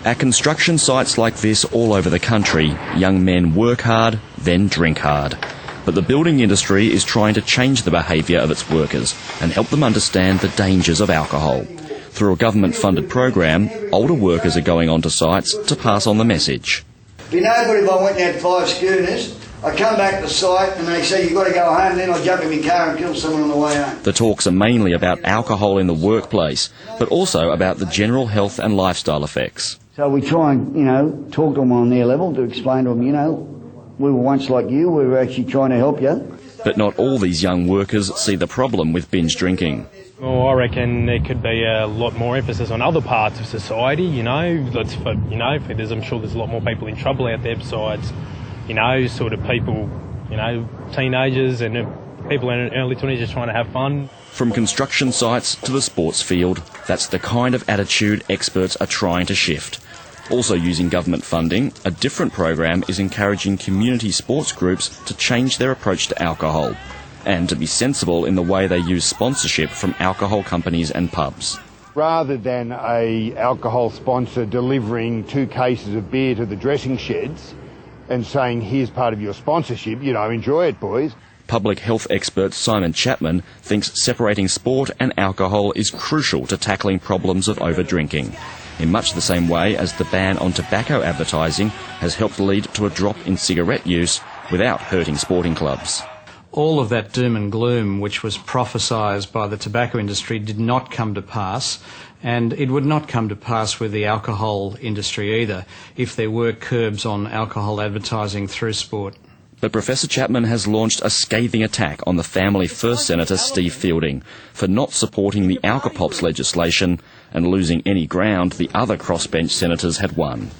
At construction sites like this all over the country, young men work hard, then drink hard. But the building industry is trying to change the behaviour of its workers and help them understand the dangers of alcohol. Through a government-funded program, older workers are going onto sites to pass on the message. It'd be no good if I went and had 5 schooners. I come back to site and they say you've got to go home, then I jump in my car and kill someone on the way home. The talks are mainly about alcohol in the workplace, but also about the general health and lifestyle effects. So we try and, talk to them on their level to explain to them, we were once like you, we were actually trying to help you. But not all these young workers see the problem with binge drinking. Well, I reckon there could be a lot more emphasis on other parts of society, I'm sure there's a lot more people in trouble out there besides, sort of people, teenagers and people in early 20s just trying to have fun. From construction sites to the sports field, that's the kind of attitude experts are trying to shift. Also using government funding, a different program is encouraging community sports groups to change their approach to alcohol and to be sensible in the way they use sponsorship from alcohol companies and pubs. Rather than a alcohol sponsor delivering 2 cases of beer to the dressing sheds and saying, here's part of your sponsorship, enjoy it, boys. Public health expert Simon Chapman thinks separating sport and alcohol is crucial to tackling problems of over-drinking, in much the same way as the ban on tobacco advertising has helped lead to a drop in cigarette use without hurting sporting clubs. All of that doom and gloom which was prophesied by the tobacco industry did not come to pass, and it would not come to pass with the alcohol industry either if there were curbs on alcohol advertising through sport. But Professor Chapman has launched a scathing attack on the Family First Senator Steve Fielding for not supporting the Alcopops legislation and losing any ground the other crossbench senators had won.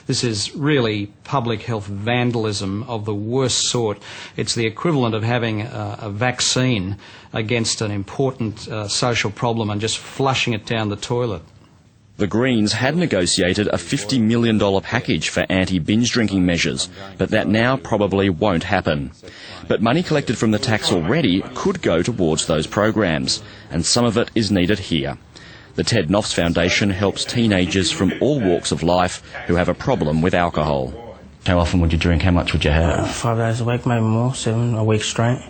This is really public health vandalism of the worst sort. It's the equivalent of having a vaccine against an important social problem and just flushing it down the toilet. The Greens had negotiated a $50 million package for anti-binge drinking measures, but that now probably won't happen. But money collected from the tax already could go towards those programs, and some of it is needed here. The Ted Noffs Foundation helps teenagers from all walks of life who have a problem with alcohol. How often would you drink? How much would you have? 5 days a week, maybe more, 7 a week straight.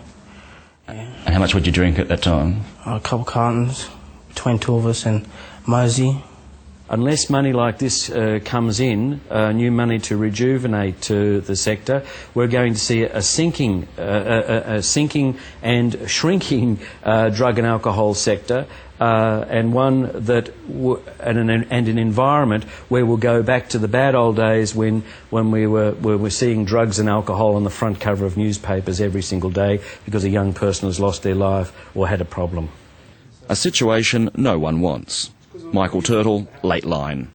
And how much would you drink at that time? A couple cartons, between 2 of us and Mosey. Unless money like this comes in, new money to rejuvenate the sector, we're going to see a sinking and shrinking drug and alcohol sector, and one that and an environment where we'll go back to the bad old days when we were seeing drugs and alcohol on the front cover of newspapers every single day because a young person has lost their life or had a problem. A situation no one wants. Michael Turtle, Late Line.